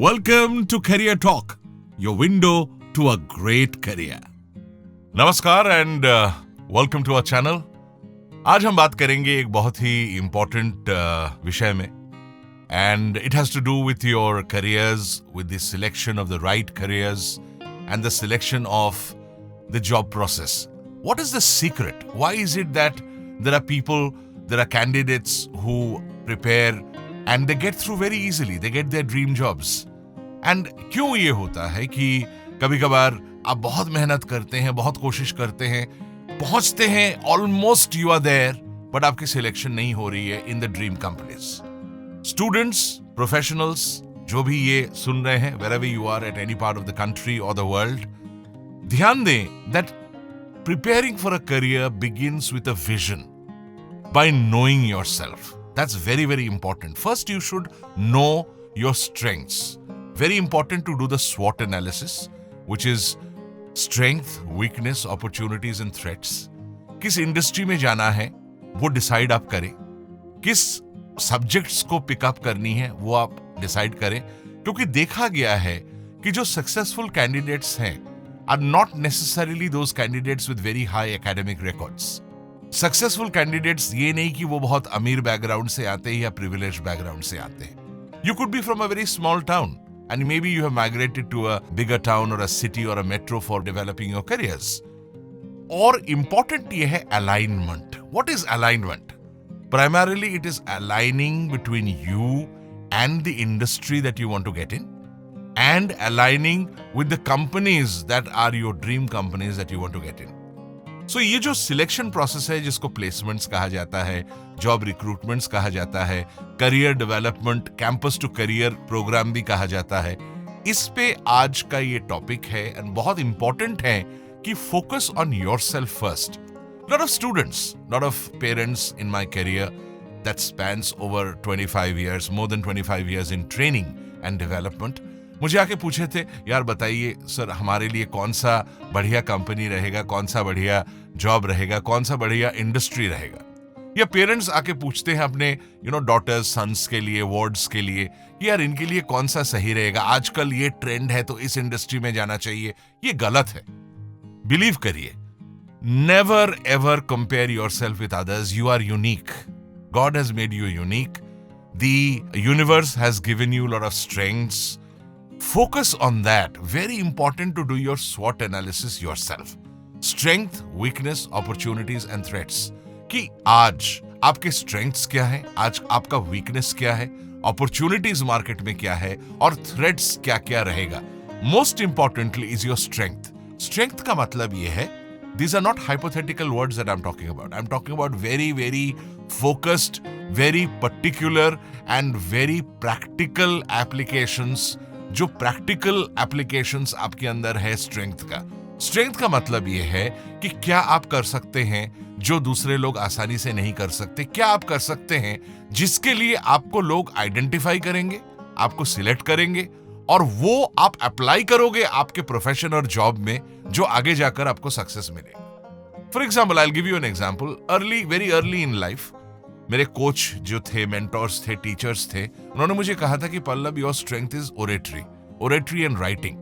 Welcome to Career Talk, your window to a great career. नमस्कार and welcome to our channel. आज हम बात करेंगे एक बहुत ही important विषय में and it has to do with your careers, with the selection of the right careers and the selection of the job process. What is the secret? Why is it that there are people, there are candidates who prepare and they get through very easily, they get their dream jobs. And क्यों ये होता है कि कभी कभार आप बहुत मेहनत करते हैं, बहुत कोशिश करते हैं, पहुंचते हैं, almost you are there, but आपकी सिलेक्शन नहीं हो रही है in the dream companies. Students, professionals, जो भी ये सुन रहे हैं, wherever you are at any part of the country or the world, ध्यान दें that preparing for a career begins with a vision by knowing yourself. That's very, very important. First, you should know your strengths. Very important to do the SWOT analysis, which is strength, weakness, opportunities and threats. किस industry में जाना है वो decide आप करें. किस subjects को pickup करनी है वो आप डिसाइड करें. क्योंकि देखा गया है कि जो सक्सेसफुल कैंडिडेट्स हैं are not necessarily those candidates with very high academic records. Successful candidates ये नहीं कि वो बहुत अमीर बैकग्राउंड से आते हैं या प्रिविलेज बैकग्राउंड से आते हैं. You could be from a very small town and maybe you have migrated to a bigger town or a city or a metro for developing your careers. Or important ये है alignment. What is alignment? Primarily it is aligning between you and the industry that you want to get in and aligning with the companies that are your dream companies that you want to get in. So ये जो selection process है जिसको placements कहा जाता है, job recruitments कहा जाता है, career development, campus to career program भी कहा जाता है, इस पे आज का ये टॉपिक है एंड बहुत इंपॉर्टेंट है कि focus on yourself first. Lot of students, lot of parents in my career that spans over 25 years, more than 25 years in training and development, मुझे आके पूछे थे, यार बताइए सर हमारे लिए कौन सा बढ़िया कंपनी रहेगा, कौन सा बढ़िया जॉब रहेगा, कौन सा बढ़िया इंडस्ट्री रहेगा. या पेरेंट्स आके पूछते हैं अपने डॉटर्स, सन्स के लिए, वार्ड्स के लिए, यार इनके लिए कौन सा सही रहेगा, आजकल ये ट्रेंड है तो इस इंडस्ट्री में जाना चाहिए. ये गलत है. बिलीव करिए, never ever compare yourself with others. You are unique. God has made you unique. The universe has given you lot of strengths. Focus on that. Very important to do your SWOT analysis yourself. Strength, weakness, opportunities and threats. कि आज आपके strengths क्या है, आज आपका weakness क्या है, opportunities market में क्या है और threats क्या क्या रहेगा. Most importantly is your strength. Strength का मतलब ये है, these are not hypothetical words that I'm talking about. I'm talking about very, very focused, very particular and very practical applications. जो प्रैक्टिकल एप्लीकेशंस आपके अंदर है स्ट्रेंथ का. स्ट्रेंथ का मतलब यह है कि क्या आप कर सकते हैं जो दूसरे लोग आसानी से नहीं कर सकते. क्या आप कर सकते हैं जिसके लिए आपको लोग आइडेंटिफाई करेंगे, आपको सिलेक्ट करेंगे और वो आप अप्लाई करोगे आपके प्रोफेशन और जॉब में, जो आगे जाकर आपको सक्सेस मिलेगा. For example, I will give you an example. Very early in life मेरे कोच जो थे, मेंटोर्स थे, टीचर्स थे, उन्होंने मुझे कहा था कि Pallav, your strength is oratory and writing.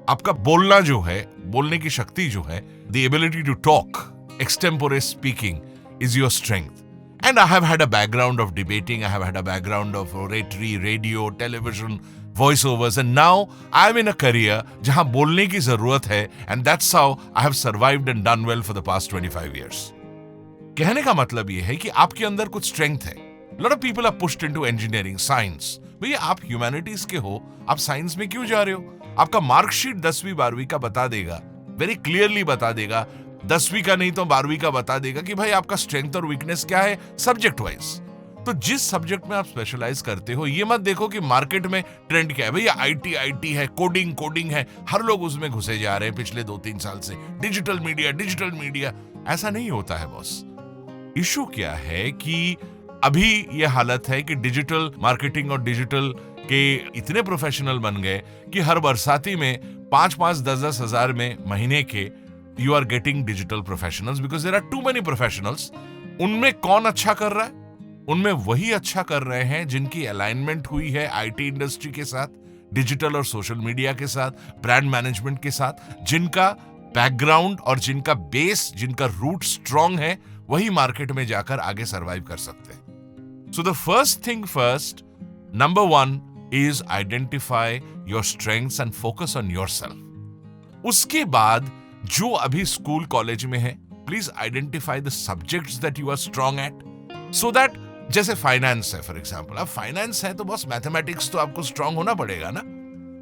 आपका बोलना जो है, बोलने की शक्ति जो है, the ability to talk, extempore speaking is your strength. And I have had a background of debating, I have had a background of oratory, radio, television, voice overs, and now I am in a career जहां बोलने की जरूरत है. And that's how I have survived and done well for the past 25 years. कहने का मतलब यह है कि आपके अंदर कुछ स्ट्रेंथ है. Lot of people are pushed into engineering, science. भैया आप ह्यूमैनिटीज के हो, आप साइंस में क्यों जा रहे हो? आपका मार्कशीट 10वीं 12वीं का बता देगा, वेरी क्लियरली बता देगा. 10वीं का नहीं तो 12वीं का बता देगा कि भाई आपका स्ट्रेंथ और वीकनेस क्या है सब्जेक्ट वाइज. तो जिस सब्जेक्ट में आप स्पेशलाइज करते हो, ये मत देखो कि मार्केट में ट्रेंड क्या है. भैया आईटी है, कोडिंग है, हर लोग उसमें घुसे जा रहे हैं पिछले 2-3 साल से. डिजिटल मीडिया, ऐसा नहीं होता है बॉस. इशू क्या है कि अभी यह हालत है कि डिजिटल मार्केटिंग और डिजिटल के इतने प्रोफेशनल बन गए कि हर बरसाती में 5-5, 10-10 हजार में महीने के you are getting digital professionals because there are too many professionals. उनमें कौन अच्छा कर रहा है? उनमें वही अच्छा कर रहे हैं जिनकी अलाइनमेंट हुई है आईटी इंडस्ट्री के साथ, डिजिटल और सोशल मीडिया के साथ, ब्रांड मैनेजमेंट के साथ, जिनका बैकग्राउंड और जिनका बेस, जिनका रूट स्ट्रांग है, वही मार्केट में जाकर आगे सर्वाइव कर सकते हैं। So the first thing first, number 1 is identify your strengths and focus on yourself. उसके बाद जो अभी स्कूल कॉलेज में है, please identify the subjects that you are strong at, so that जैसे फाइनेंस है फॉर एग्जांपल, अब फाइनेंस है तो बस मैथमेटिक्स तो आपको स्ट्रांग होना पड़ेगा ना।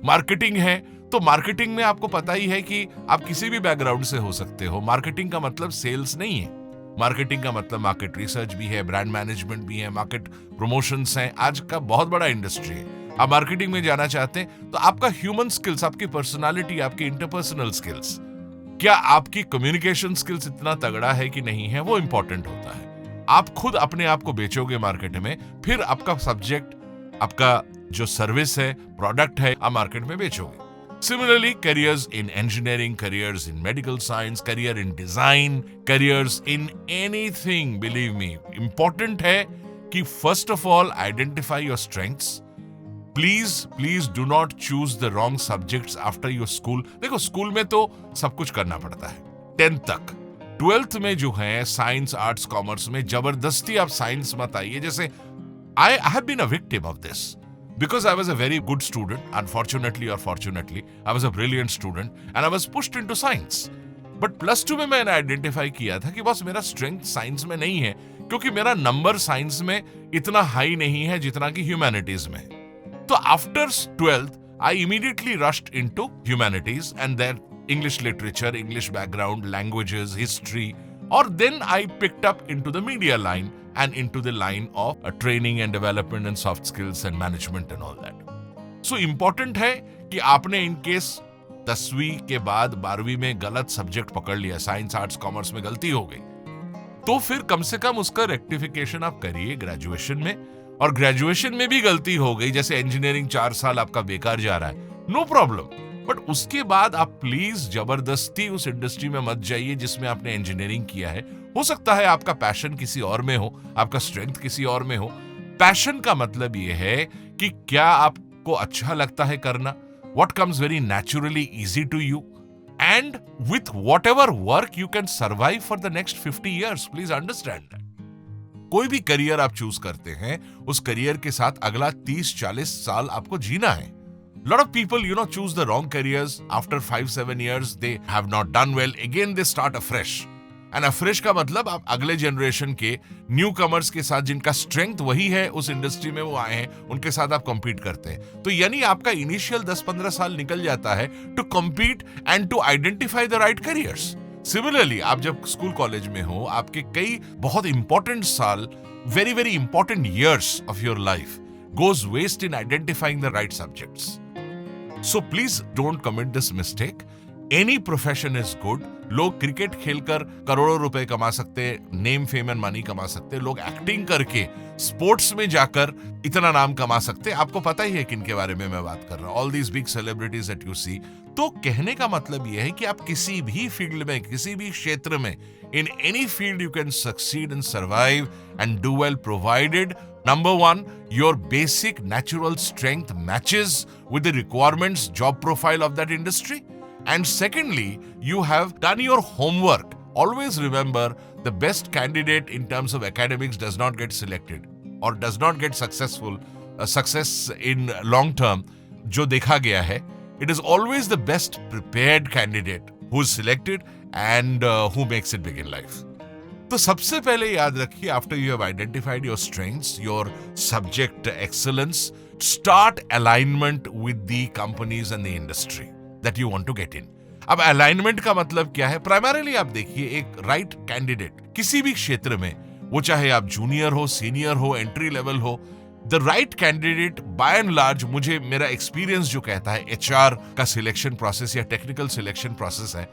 मार्केटिंग है तो मार्केटिंग में आपको पता ही है कि आप किसी भी बैकग्राउंड से हो सकते हो। मार्केटिंग का मतलब सेल्स नहीं है, मार्केटिंग का मतलब मार्केट रिसर्च भी है, ब्रांड मैनेजमेंट भी है, मार्केट प्रमोशंस हैं। आज का बहुत बड़ा इंडस्ट्री है। आप मार्केटिंग में जाना चाहते हैं तो आपका ह्यूमन स्किल्स, आपकी पर्सनालिटी, आपकी इंटरपर्सनल स्किल्स, क्या आपकी कम्युनिकेशन स्किल्स इतना तगड़ा है कि नहीं है, वो इंपॉर्टेंट होता है। आप खुद अपने आप को बेचोगे मार्केट में, फिर आपका सब्जेक्ट, आपका जो सर्विस है, प्रोडक्ट है, आप मार्केट में बेचोगे। Similarly, careers in engineering, careers in medical science, career in design, careers in anything, believe me, important है कि first of all identify your strengths. Please do not choose the wrong subjects after your school. देखो school में तो सब कुछ करना पड़ता है 10th तक। 12th में जो है साइंस, आर्ट्स, कॉमर्स में जबरदस्ती आप साइंस मत आइए। जैसे I have been a victim of this. Because I was a very good student, unfortunately or fortunately, I was a brilliant student and I was pushed into science. But +2 में मैंने identify किया था कि बस मेरा स्ट्रेंथ साइंस में नहीं है, क्योंकि मेरा नंबर साइंस में इतना हाई नहीं है जितना कि ह्यूमैनिटीज में है। तो after 12th, I immediately rushed into humanities and then English literature, English background, languages, history, or then I picked up into the media line and into the line of training and development and soft skills and management and all that. So important है कि आपने in case 10वीं के बाद 12वीं में गलत subject पकड़ लिया, साइंस, आर्ट्स, कॉमर्स में गलती हो गई, तो फिर कम से कम उसका रेक्टिफिकेशन आप करिए ग्रेजुएशन में। और ग्रेजुएशन में भी गलती हो गई, जैसे इंजीनियरिंग 4 साल आपका बेकार जा रहा है, नो प्रॉब्लम, बट उसके बाद आप प्लीज जबरदस्ती उस इंडस्ट्री में मत जाइए जिसमें आपने इंजीनियरिंग किया है। हो सकता है आपका पैशन किसी और में हो, आपका स्ट्रेंथ किसी और में हो। पैशन का मतलब यह है कि क्या आपको अच्छा लगता है करना, what comes very naturally easy to you, and with whatever work you can survive for the next 50 years. Please understand that. कोई भी करियर आप चूज करते हैं, उस करियर के साथ अगला 30-40 साल आपको जीना है। Lot of people, choose the wrong careers. After 5-7 years, they have not done well. Again, they start afresh. And afresh का मतलब आप अगले जनरेशन के न्यू कमर्स के साथ, जिनका स्ट्रेंथ वही है, उस इंडस्ट्री में वो आए हैं, उनके साथ आप compete करते हैं। तो यानी आपका इनिशियल 10-15 साल निकल जाता है to compete and to identify the right careers. Similarly, आप जब स्कूल कॉलेज में हो, आपके कई बहुत इंपॉर्टेंट साल, very very important years of your life goes waste in identifying the right subjects. So please don't commit this mistake. Any profession is good. लोग cricket खेलकर करोड़ों रुपए कमा सकते हैं, नेम, फेम एंड मनी कमा सकते हैं। लोग एक्टिंग करके, स्पोर्ट्स में जाकर इतना नाम कमा सकते हैं। आपको पता ही है किन के बारे में मैं बात कर रहा हूं, all these big celebrities that you see. तो कहने का मतलब यह है कि आप किसी भी फील्ड में, किसी भी क्षेत्र में, in any field you can succeed and survive and do well, provided number 1, your basic natural strength matches with the requirements, job profile of that industry, and secondly, you have done your homework. Always remember, the best candidate in terms of academics does not get selected or does not get success in long term. जो देखा गया है, it is always the best prepared candidate who is selected and who makes it big in life. तो सबसे पहले याद रखिए, after you have identified your strengths, your subject excellence, start alignment with the companies and the industry that you want to get in. अब alignment का मतलब क्या है? प्राइमरीली आप देखिए, एक राइट कैंडिडेट किसी भी क्षेत्र में, वो चाहे आप जूनियर हो, सीनियर हो, एंट्री लेवल हो, the right candidate by and large, मुझे मेरा एक्सपीरियंस जो कहता है, एचआर का सिलेक्शन प्रोसेस या टेक्निकल सिलेक्शन प्रोसेस है,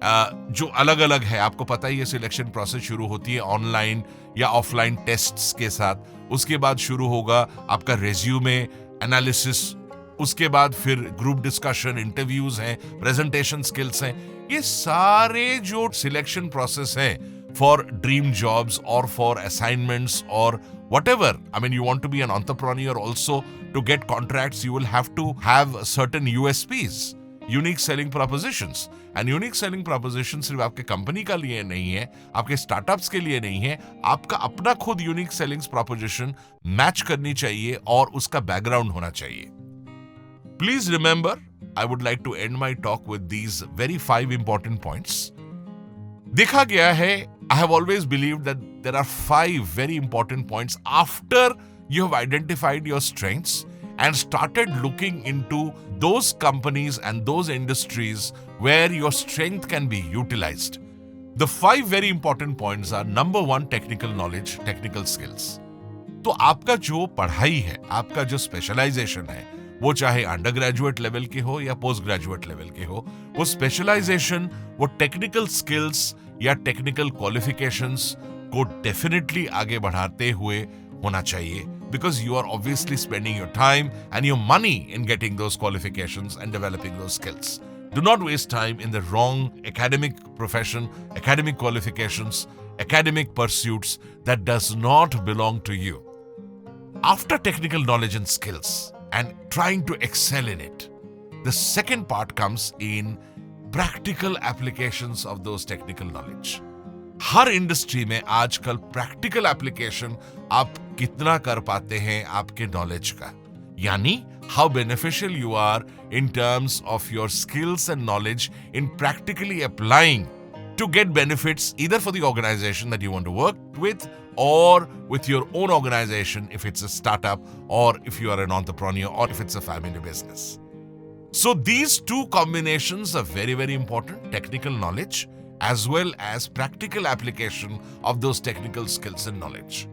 जो अलग अलग है। आपको पता ही है, सिलेक्शन प्रोसेस शुरू होती है ऑनलाइन या ऑफलाइन टेस्ट्स के साथ। उसके बाद शुरू होगा आपका रेज्यूमे एनालिसिस, उसके बाद फिर ग्रुप डिस्कशन, इंटरव्यूज हैं, प्रेजेंटेशन स्किल्स हैं। ये सारे जो सिलेक्शन प्रोसेस हैं फॉर ड्रीम जॉब्स और फॉर असाइनमेंट्स और whatever, I mean, you want to be an entrepreneur also, to get contracts, you will have to have certain USPs, unique selling propositions. And unique selling proposition सिर्फ आपके company का लिए नहीं है, आपके startups के लिए नहीं है, आपका अपना खुद यूनिक सेलिंग प्रोपोजिशन मैच करनी चाहिए और उसका बैकग्राउंड होना चाहिए. Please remember, I would like to end my talk with these very 5 important points. देखा गया है, I have always believed that there are 5 very important points after you have identified your strengths and started looking into those companies and those industries where your strength can be utilized. The 5 very important points are: number 1, technical knowledge, technical skills. तो आपका जो पढ़ाई है, आपका जो specialisation है, वो चाहे अंडर ग्रेजुएट लेवल के हो या पोस्ट ग्रेजुएट लेवल के हो, वो स्पेशलाइजेशन, वो टेक्निकल स्किल्स या टेक्निकल क्वालिफिकेशंस को डेफिनेटली आगे बढ़ाते हुए होना चाहिए, because you are obviously spending your time and your money in getting those qualifications and developing those skills. Do not waste time in the wrong academic profession, academic qualifications, academic pursuits that does not belong to you. After technical knowledge and skills and trying to excel in it, the second part comes in practical applications of those technical knowledge. Her industry में आजकल practical application आप कितना कर पाते हैं आपके knowledge का, यानी how beneficial you are in terms of your skills and knowledge in practically applying to get benefits either for the organization that you want to work with or with your own organization if it's a startup or if you are an entrepreneur or if it's a family business. So these two combinations are very, very important: technical knowledge as well as practical application of those technical skills and knowledge.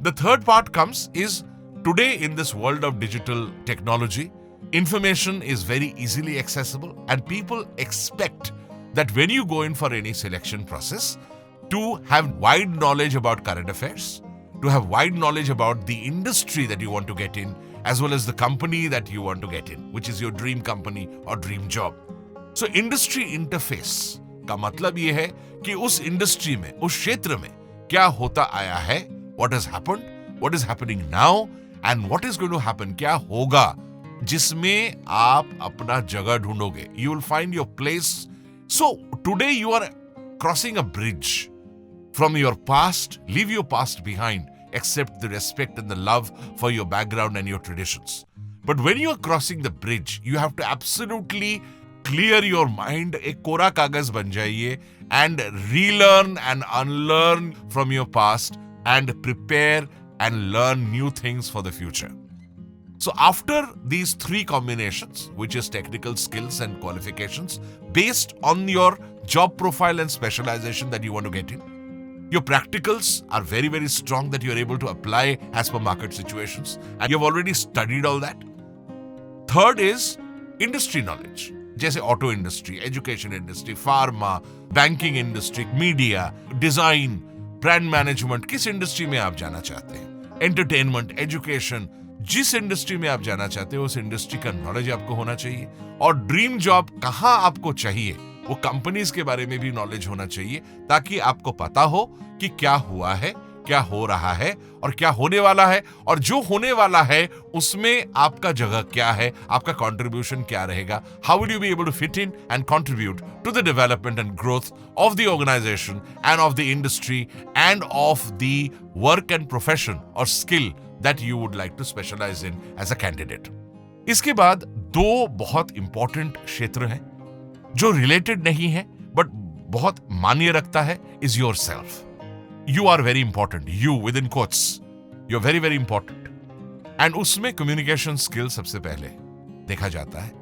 The third part comes is, today in this world of digital technology, information is very easily accessible and people expect that when you go in for any selection process, to have wide knowledge about current affairs, to have wide knowledge about the industry that you want to get in, as well as the company that you want to get in, which is your dream company or dream job. So industry interface का मतलब ये है कि उस industry में, उस क्षेत्र में क्या होता आया है, what has happened, what is happening now, and what is going to happen, क्या होगा, जिसमें आप अपना जगह ढूंढोगे. You will find your place. So today you are crossing a bridge from your past. Leave your past behind, accept the respect and the love for your background and your traditions. But when you are crossing the bridge, you have to absolutely clear your mind. एक कोरा कागज बन जाइए and relearn and unlearn from your past and prepare and learn new things for the future. So after these 3 combinations, which is technical skills and qualifications based on your job profile and specialization that you want to get in, your practicals are very, very strong that you are able to apply as per market situations, and you have already studied all that. Third is industry knowledge, जैसे auto industry, education industry, pharma, banking industry, media, design, brand management, किस industry में आप जाना चाहते हैं, entertainment, education, जिस industry में आप जाना चाहते हो उस इंडस्ट्री का नॉलेज आपको होना चाहिए. और ड्रीम जॉब कहां आपको चाहिए, वो कंपनीज के बारे में भी नॉलेज होना चाहिए, ताकि आपको पता हो कि क्या हुआ है, क्या हो रहा है और क्या होने वाला है, और जो होने वाला है उसमें आपका जगह क्या है, आपका कंट्रीब्यूशन क्या रहेगा. How will you be able to fit in and contribute to the development and growth of the organisation and of the industry and of the work and profession और skill that you would like to specialize in as a candidate. इसके बाद 2 बहुत important क्षेत्र हैं जो related नहीं है but बहुत मान्य रखता है. is yourself. You are very important. You within quotes. You're very, very important. And उसमें communication skills सबसे पहले देखा जाता है.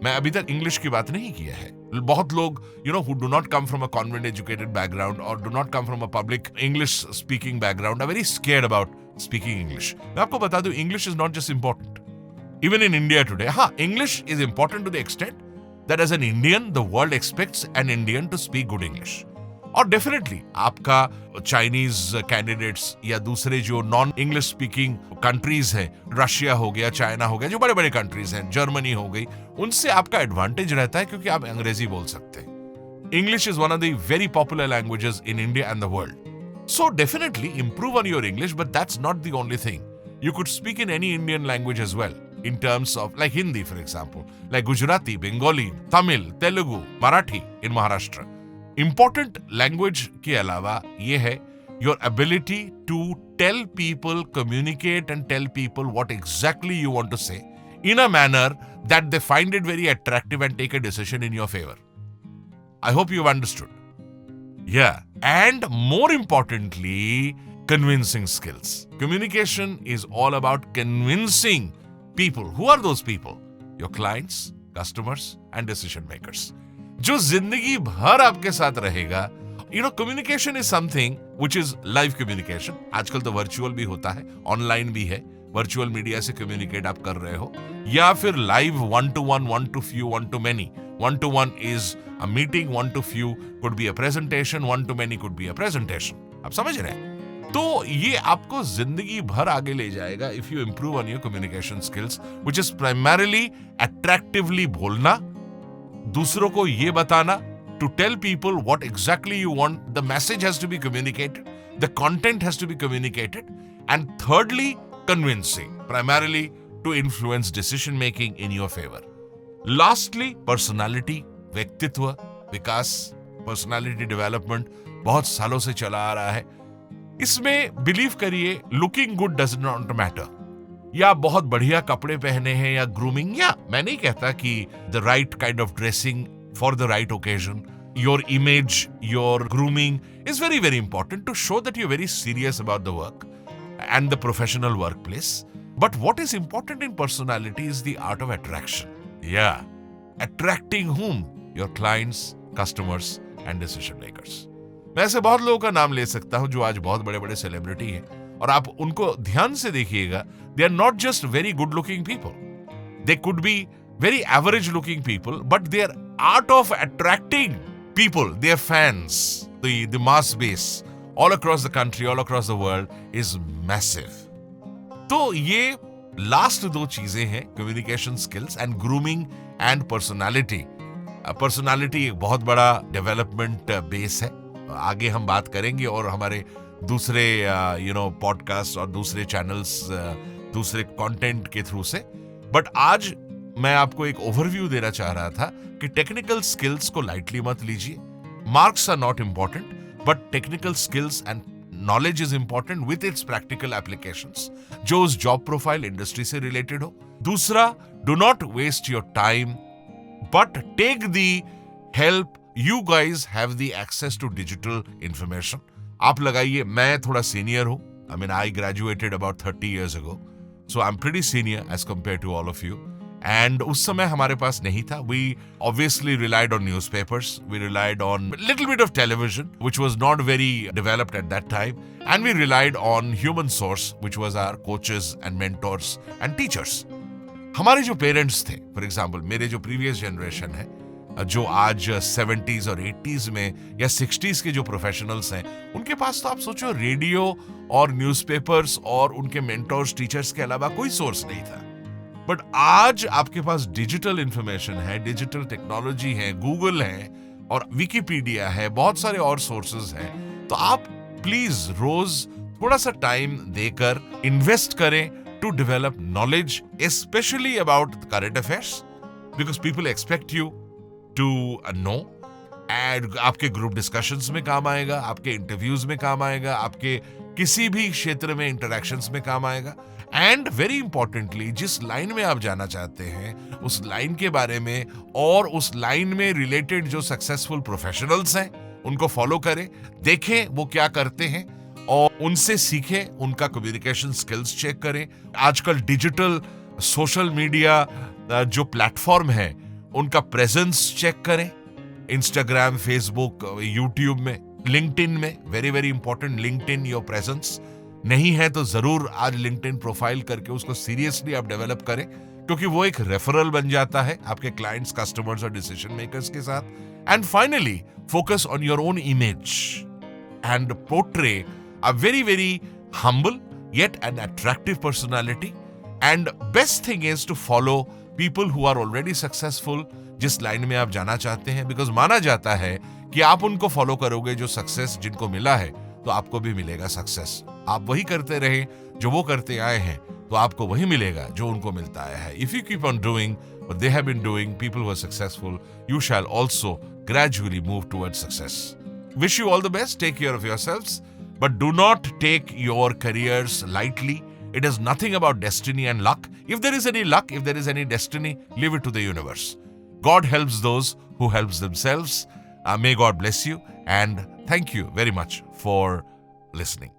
मैं अभी तक इंग्लिश की बात नहीं किया है. बहुत लोग who do not come from a convent educated background or do not come from a public English speaking background are very scared about speaking English. मैं आपको बता दूं, English is not just important. Even in India today, English is important to the extent that as an Indian, the world expects an Indian to speak good English. और definitely आपका Chinese candidates या दूसरे जो non English speaking countries हैं, Russia हो गया, China हो गया, जो बड़े बड़े कंट्रीज हैं, जर्मनी हो गई, उनसे आपका एडवांटेज रहता है क्योंकि आप अंग्रेजी बोल सकते हैं. English is one of the very popular languages in India and the world. So definitely improve on your English, but that's not the only thing. You could speak in any Indian language as well, in terms of like Hindi, for example, like Gujarati, Bengali, Tamil, Telugu, Marathi in Maharashtra. Important language के अलावा ये है your ability to tell people, communicate and tell people what exactly you want to say in a manner that they find it very attractive and take a decision in your favor. I hope you've understood. Yeah, and more importantly, convincing skills. Communication is all about convincing people. Who are those people? Your clients, customers and decision makers. जो जिंदगी भर आपके साथ रहेगा. Communication is something which is live communication. आजकल तो virtual भी होता है, ऑनलाइन भी है. वर्चुअल मीडिया से कम्युनिकेट आप कर रहे हो, या फिर live one two one, one two few, one two many. One two one is a meeting, one two few could be a presentation, one two many could be a presentation. आप समझ रहे हैं? तो ये आपको जिंदगी भर आगे ले जाएगा if you improve on your communication skills, which is primarily attractively बोलना, दूसरों को ये बताना, to tell people what exactly you want. The message has to be communicated, the content has to be communicated, and thirdly, convincing, primarily to influence decision making in your favor. Lastly, personality, व्यक्तित्व विकास, personality development बहुत सालों से चला आ रहा है. इसमें believe करिए, looking good does not matter. या बहुत बढ़िया कपड़े पहने हैं या ग्रूमिंग, या मैं नहीं कहता कि the right kind of dressing for the right occasion. Your image, your grooming is very, very important to show that you're very serious about the work and the professional workplace. But what is important in personality is the art of attraction. Yeah. Attracting whom? Your clients, customers and decision makers. मैं ऐसे बहुत लोगों का नाम ले सकता हूं जो आज बहुत बड़े बड़े सेलिब्रिटी हैं, और आप उनको ध्यान से देखिएगा. They are not just very good looking people. They could be very average looking people, but their art of attracting people, their fans, the mass base all across the country, all across the world is massive. तो ये last दो चीजें हैं, communication skills and grooming and personality. Personality एक बहुत बड़ा development base है. आगे हम बात करेंगे और हमारे दूसरे पॉडकास्ट और दूसरे चैनल्स, दूसरे कंटेंट के थ्रू से. बट आज मैं आपको एक ओवरव्यू देना चाह रहा था कि टेक्निकल स्किल्स को लाइटली मत लीजिए. Marks are not important, but technical skills and knowledge is important with its practical applications, जो उस जॉब प्रोफाइल इंडस्ट्री से रिलेटेड हो. दूसरा, do not waste your time, but take the help. You guys have the access to digital information. आप लगाइए. मैं थोड़ा senior हूं. I graduated about 30 years ago, so I'm pretty senior as compared to all of you. And उस समय हमारे पास नहीं था. We obviously relied on newspapers. We relied on a little bit of television, which was not very developed at that time. And we relied on human source, which was our coaches and mentors and teachers. हमारे जो parents थे, for example मेरे जो previous generation है, जो आज 70s और 80s में या 60s के जो प्रोफेशनल्स हैं, उनके पास तो आप सोचो रेडियो और न्यूज़पेपर्स और उनके मेंटर्स, टीचर्स के अलावा कोई सोर्स नहीं था. बट आज आपके पास डिजिटल इंफॉर्मेशन है, डिजिटल टेक्नोलॉजी है, गूगल है और विकिपीडिया है, बहुत सारे और सोर्सेज हैं. तो आप प्लीज रोज थोड़ा सा टाइम देकर इन्वेस्ट करें to develop knowledge, specially about current affairs, because people expect you to know. And आपके ग्रुप डिस्कशंस में काम आएगा, आपके इंटरव्यूज में काम आएगा, आपके किसी भी क्षेत्र में इंटरेक्शंस में काम आएगा. एंड वेरी इंपॉर्टेंटली, जिस लाइन में आप जाना चाहते हैं उस लाइन के बारे में और उस लाइन में रिलेटेड जो सक्सेसफुल प्रोफेशनल्स हैं उनको फॉलो करें, देखें वो क्या करते हैं और उनसे सीखें, उनका कम्युनिकेशन स्किल्स चेक करें. आजकल डिजिटल सोशल मीडिया जो प्लेटफॉर्म है उनका प्रेजेंस चेक करें. इंस्टाग्राम, फेसबुक, यूट्यूब में, लिंक्डइन में, very very important. LinkedIn your presence नहीं है तो जरूर आज लिंक्डइन प्रोफाइल करके उसको सीरियसली आप डेवलप करें, क्योंकि वो एक रेफरल बन जाता है आपके क्लाइंट्स, कस्टमर्स और डिसीजन मेकर्स के साथ. And finally, focus on your own image and portray a very very humble yet an attractive personality. And best thing is to follow people who are already successful जिस line में आप जाना चाहते हैं, because माना जाता है कि आप उनको फॉलो करोगे जो सक्सेस जिनको मिला है तो आपको भी मिलेगा सक्सेस। आप वही करते रहे जो वो करते आए हैं, तो आपको वही मिलेगा जो उनको मिलता आया है। If you keep on doing what they have been doing, people who are successful, you shall also gradually move towards success. Wish you all the best. Take care of yourselves, but do not take your careers lightly. It is nothing about destiny and luck. If there is any luck, if there is any destiny, leave it to the universe. God helps those who helps themselves. May God bless you, and thank you very much for listening.